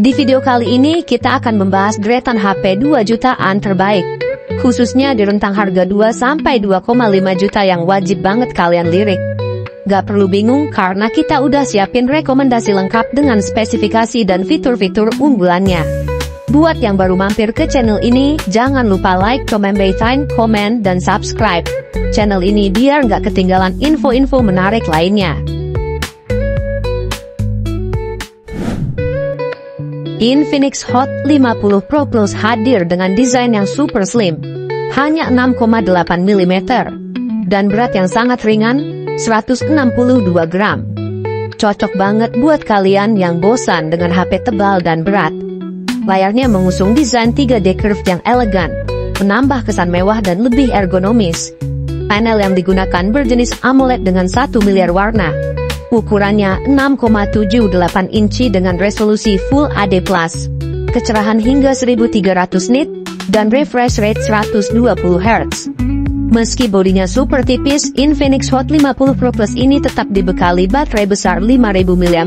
Di video kali ini kita akan membahas deretan HP 2 jutaan terbaik, khususnya di rentang harga 2-2,5 juta yang wajib banget kalian lirik. Gak perlu bingung karena kita udah siapin rekomendasi lengkap dengan spesifikasi dan fitur-fitur unggulannya. Buat yang baru mampir ke channel ini, jangan lupa like, komen, dan subscribe channel ini biar gak ketinggalan info-info menarik lainnya. Infinix Hot 50 Pro Plus hadir dengan desain yang super slim, hanya 6,8 mm, dan berat yang sangat ringan, 162 gram. Cocok banget buat kalian yang bosan dengan HP tebal dan berat. Layarnya mengusung desain 3D curved yang elegan, menambah kesan mewah dan lebih ergonomis. Panel yang digunakan berjenis AMOLED dengan 1 miliar warna. Ukurannya 6,78 inci dengan resolusi Full HD+, kecerahan hingga 1300 nit, dan refresh rate 120 Hz. Meski bodinya super tipis, Infinix Hot 50 Pro Plus ini tetap dibekali baterai besar 5000 mAh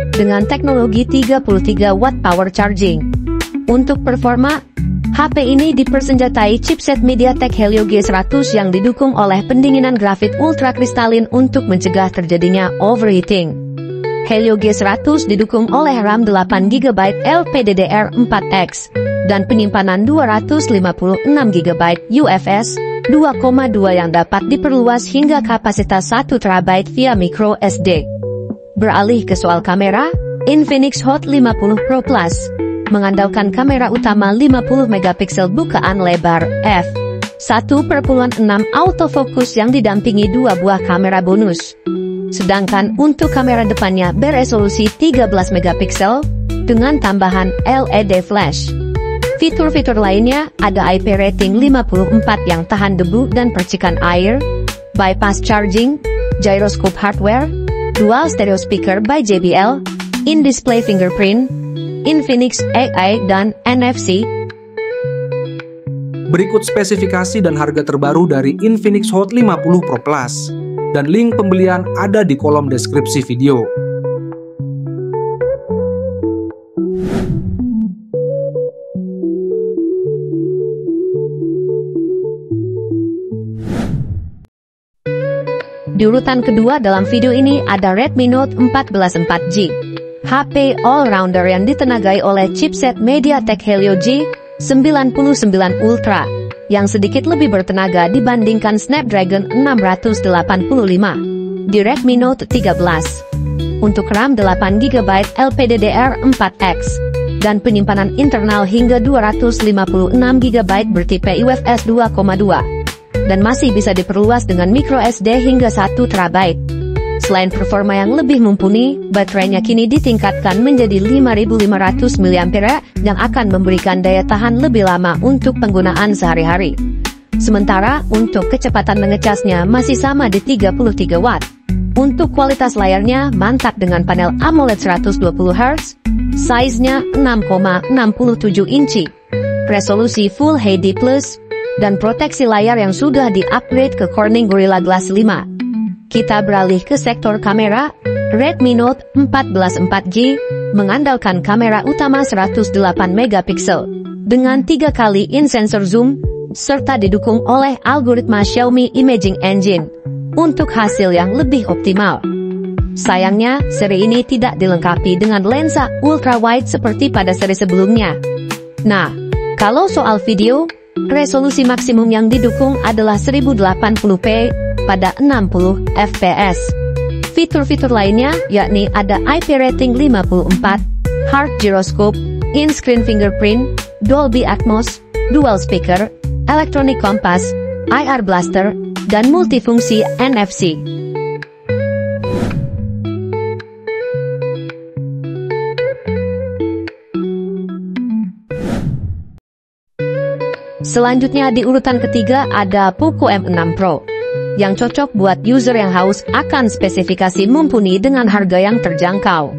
dengan teknologi 33 watt power charging. Untuk performa, HP ini dipersenjatai chipset MediaTek Helio G100 yang didukung oleh pendinginan grafit ultra kristalin untuk mencegah terjadinya overheating. Helio G100 didukung oleh RAM 8GB LPDDR4X dan penyimpanan 256GB UFS 2.2 yang dapat diperluas hingga kapasitas 1TB via micro SD. Beralih ke soal kamera, Infinix Hot 50 Pro Plus mengandalkan kamera utama 50 megapiksel bukaan lebar f1.6 autofocus yang didampingi 2 buah kamera bonus. Sedangkan untuk kamera depannya beresolusi 13 megapiksel dengan tambahan LED flash. Fitur-fitur lainnya ada IP rating 54 yang tahan debu dan percikan air, bypass charging, gyroscope hardware, dual stereo speaker by JBL, in-display fingerprint, Infinix AI dan NFC. Berikut spesifikasi dan harga terbaru dari Infinix Hot 50 Pro Plus, dan link pembelian ada di kolom deskripsi video. Di urutan kedua dalam video ini ada Redmi Note 14 4G. HP all-rounder yang ditenagai oleh chipset MediaTek Helio G99 Ultra, yang sedikit lebih bertenaga dibandingkan Snapdragon 685 di Redmi Note 13. Untuk RAM 8GB LPDDR4X, dan penyimpanan internal hingga 256GB bertipe UFS 2.2, dan masih bisa diperluas dengan micro SD hingga 1TB. Selain performa yang lebih mumpuni, baterainya kini ditingkatkan menjadi 5500 mAh yang akan memberikan daya tahan lebih lama untuk penggunaan sehari-hari. Sementara untuk kecepatan mengecasnya masih sama di 33 watt. Untuk kualitas layarnya mantap dengan panel AMOLED 120Hz, size-nya 6,67 inci, resolusi Full HD+, dan proteksi layar yang sudah di-upgrade ke Corning Gorilla Glass 5. Kita beralih ke sektor kamera. Redmi Note 14 4G mengandalkan kamera utama 108 megapiksel dengan 3 kali in-sensor zoom, serta didukung oleh algoritma Xiaomi Imaging Engine untuk hasil yang lebih optimal. Sayangnya, seri ini tidak dilengkapi dengan lensa ultra-wide seperti pada seri sebelumnya. Nah, kalau soal video, resolusi maksimum yang didukung adalah 1080p pada 60 fps. Fitur-fitur lainnya yakni ada IP rating 54, Heart Gyroscope, in-screen fingerprint, Dolby Atmos, dual speaker, electronic compass, IR blaster, dan multifungsi NFC. Selanjutnya di urutan ketiga ada Poco M6 Pro, yang cocok buat user yang haus akan spesifikasi mumpuni dengan harga yang terjangkau.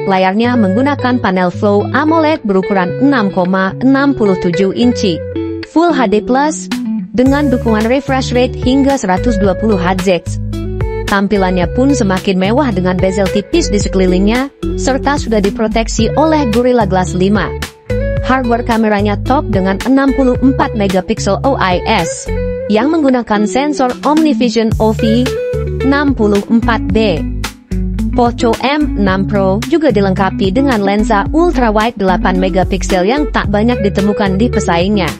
Layarnya menggunakan panel Flow AMOLED berukuran 6,67 inci, Full HD+, dengan dukungan refresh rate hingga 120 Hz. Tampilannya pun semakin mewah dengan bezel tipis di sekelilingnya, serta sudah diproteksi oleh Gorilla Glass 5. Hardware kameranya top dengan 64 megapiksel OIS, yang menggunakan sensor OmniVision OV64B. Poco M6 Pro juga dilengkapi dengan lensa ultrawide 8 megapiksel yang tak banyak ditemukan di pesaingnya.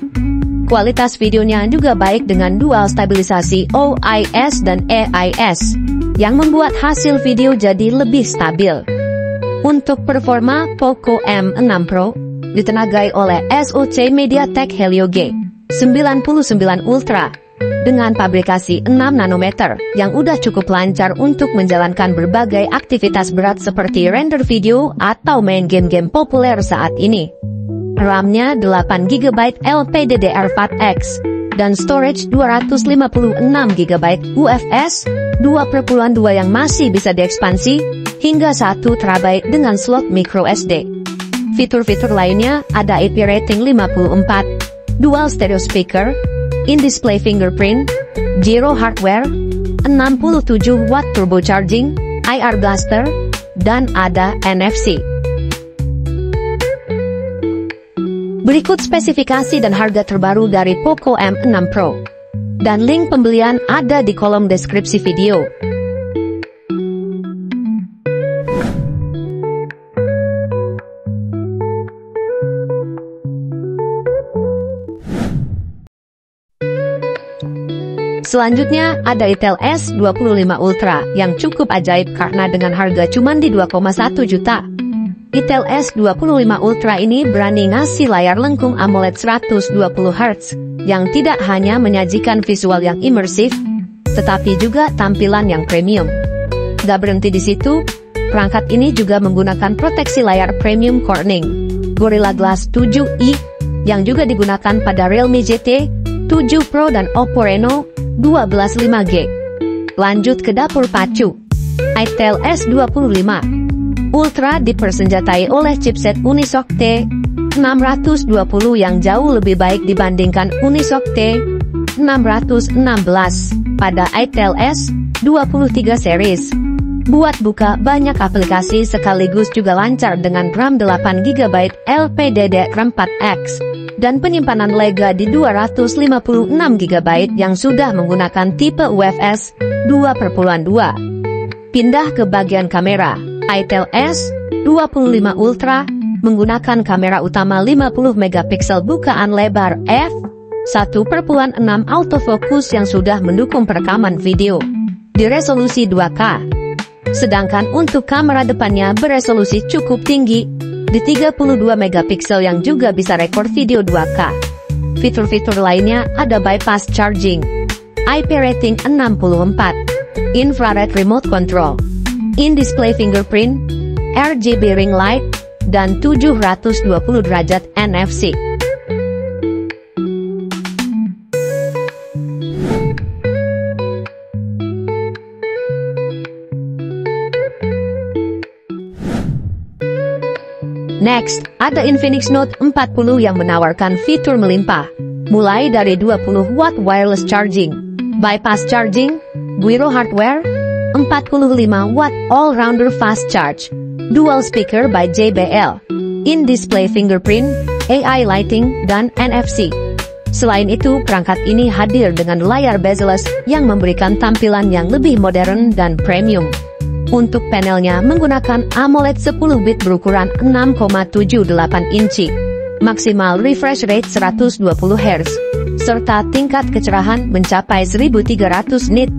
Kualitas videonya juga baik dengan dual stabilisasi OIS dan EIS, yang membuat hasil video jadi lebih stabil. Untuk performa, Poco M6 Pro ditenagai oleh SoC MediaTek Helio G99 Ultra dengan pabrikasi 6 nanometer yang udah cukup lancar untuk menjalankan berbagai aktivitas berat seperti render video atau main game-game populer saat ini. RAM-nya 8GB LPDDR4X dan storage 256GB UFS 2.2 yang masih bisa diekspansi hingga 1TB dengan slot microSD. Fitur-fitur lainnya ada IP rating 54, dual stereo speaker, in-display fingerprint, gyro hardware, 67 watt turbocharging, IR blaster, dan ada NFC. Berikut spesifikasi dan harga terbaru dari Poco M6 Pro. Dan link pembelian ada di kolom deskripsi video. Selanjutnya ada Itel S25 Ultra yang cukup ajaib karena dengan harga cuma di 2,1 juta. Itel S25 Ultra ini berani ngasih layar lengkung AMOLED 120Hz yang tidak hanya menyajikan visual yang imersif, tetapi juga tampilan yang premium. Gak berhenti di situ, perangkat ini juga menggunakan proteksi layar premium Corning Gorilla Glass 7i yang juga digunakan pada Realme GT 7 Pro dan Oppo Reno 12 5G. Lanjut ke dapur pacu. Itel S25 Ultra dipersenjatai oleh chipset Unisoc T620 yang jauh lebih baik dibandingkan Unisoc T616 pada Itel S23 series. Buat buka banyak aplikasi sekaligus juga lancar dengan RAM 8GB LPDDR4X dan penyimpanan lega di 256GB yang sudah menggunakan tipe UFS 2.2. Pindah ke bagian kamera. Itel S25 Ultra menggunakan kamera utama 50 megapiksel bukaan lebar f1.6 autofocus yang sudah mendukung perekaman video di resolusi 2K. Sedangkan untuk kamera depannya beresolusi cukup tinggi di 32 megapiksel yang juga bisa rekor video 2K. Fitur-fitur lainnya ada bypass charging, IP rating 64, infrared remote control, in-display fingerprint, RGB ring light, dan 720 derajat NFC. Next, ada Infinix Note 40 yang menawarkan fitur melimpah, mulai dari 20 watt wireless charging, bypass charging, gyro hardware, 45 watt all-rounder fast charge, dual speaker by JBL, in-display fingerprint, AI lighting, dan NFC. Selain itu, perangkat ini hadir dengan layar bezel-less yang memberikan tampilan yang lebih modern dan premium. Untuk panelnya menggunakan AMOLED 10-bit berukuran 6,78 inci, maksimal refresh rate 120 Hz, serta tingkat kecerahan mencapai 1300 nit.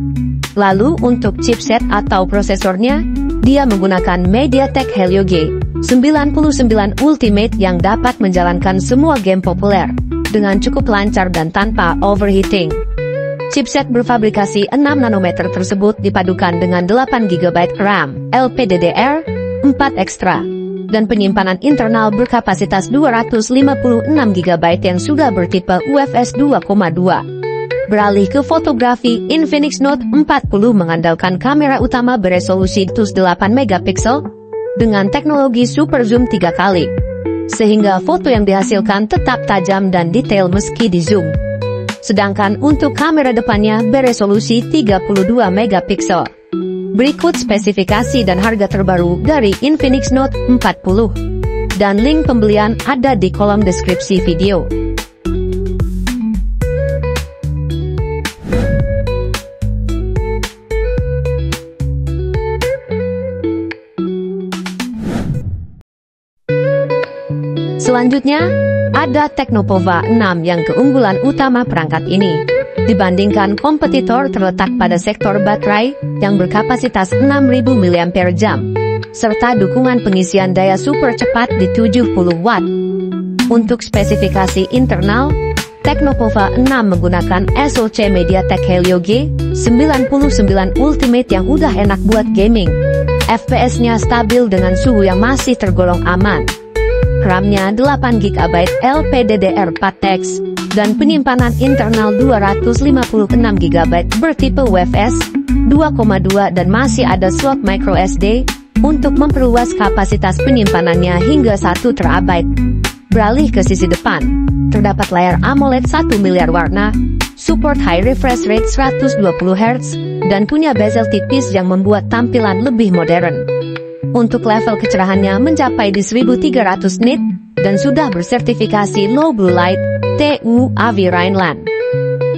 Lalu untuk chipset atau prosesornya, dia menggunakan MediaTek Helio G99 Ultimate yang dapat menjalankan semua game populer dengan cukup lancar dan tanpa overheating. Chipset berfabrikasi 6 nanometer tersebut dipadukan dengan 8GB RAM LPDDR4 Extra dan penyimpanan internal berkapasitas 256GB yang sudah bertipe UFS 2.2. Beralih ke fotografi, Infinix Note 40 mengandalkan kamera utama beresolusi 8 megapiksel dengan teknologi super zoom 3 kali, sehingga foto yang dihasilkan tetap tajam dan detail meski di zoom. Sedangkan untuk kamera depannya beresolusi 32 megapiksel Berikut spesifikasi dan harga terbaru dari Infinix Note 40. Dan link pembelian ada di kolom deskripsi video. Selanjutnya, ada Tecnopova 6 yang keunggulan utama perangkat ini. Dibandingkan kompetitor terletak pada sektor baterai yang berkapasitas 6000 mAh, serta dukungan pengisian daya super cepat di 70 Watt. Untuk spesifikasi internal, Tecnopova 6 menggunakan SoC MediaTek Helio G99 Ultimate yang udah enak buat gaming. FPS-nya stabil dengan suhu yang masih tergolong aman. RAM-nya 8GB LPDDR4X, dan penyimpanan internal 256GB bertipe UFS 2,2 dan masih ada slot microSD untuk memperluas kapasitas penyimpanannya hingga 1 TB. Beralih ke sisi depan, terdapat layar AMOLED 1 miliar warna, support high refresh rate 120Hz, dan punya bezel tipis yang membuat tampilan lebih modern. Untuk level kecerahannya mencapai di 1300 nit, dan sudah bersertifikasi Low Blue Light, TÜV Rheinland.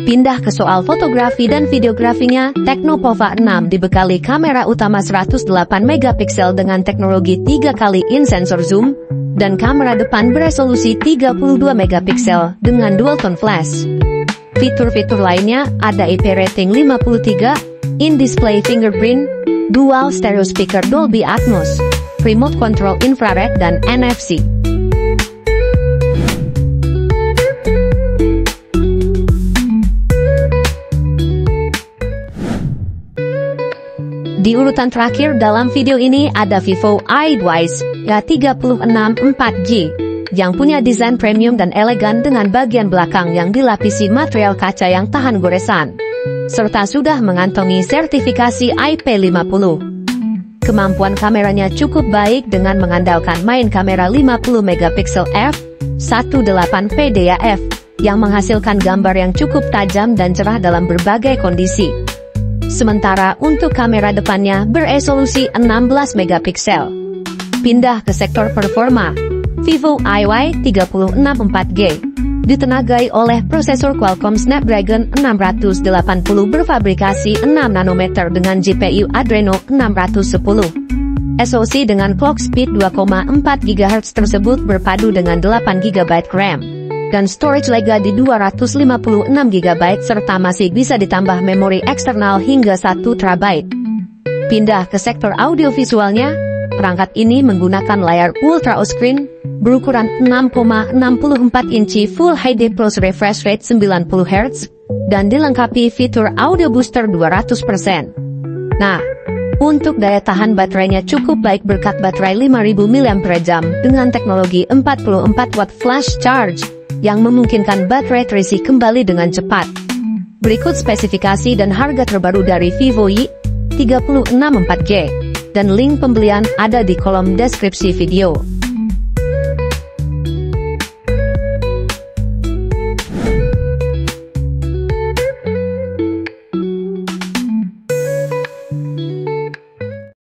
Pindah ke soal fotografi dan videografinya, Tecnopova 6 dibekali kamera utama 108MP dengan teknologi 3x in-sensor zoom, dan kamera depan beresolusi 32MP dengan dual tone flash. Fitur-fitur lainnya ada IP rating 53, in-display fingerprint, dual stereo speaker Dolby Atmos, remote control infrared dan NFC. Di urutan terakhir dalam video ini ada Vivo i-Twice Y36 4G yang punya desain premium dan elegan dengan bagian belakang yang dilapisi material kaca yang tahan goresan, serta sudah mengantongi sertifikasi IP50. Kemampuan kameranya cukup baik dengan mengandalkan main kamera 50MP f1.8 PDAF yang menghasilkan gambar yang cukup tajam dan cerah dalam berbagai kondisi. Sementara untuk kamera depannya beresolusi 16MP. Pindah ke sektor performa, Vivo Y36 4G ditenagai oleh prosesor Qualcomm Snapdragon 680 berfabrikasi 6nm dengan GPU Adreno 610. SoC dengan clock speed 2,4 GHz tersebut berpadu dengan 8GB RAM dan storage lega di 256GB serta masih bisa ditambah memori eksternal hingga 1 TB. Pindah ke sektor audiovisualnya, perangkat ini menggunakan layar Ultra O-Screen berukuran 6,64 inci Full HD plus refresh rate 90Hz dan dilengkapi fitur audio booster 200%. Nah, untuk daya tahan baterainya cukup baik berkat baterai 5000 mAh dengan teknologi 44 Watt flash charge yang memungkinkan baterai terisi kembali dengan cepat. Berikut spesifikasi dan harga terbaru dari Vivo Y36 4G, dan link pembelian ada di kolom deskripsi video.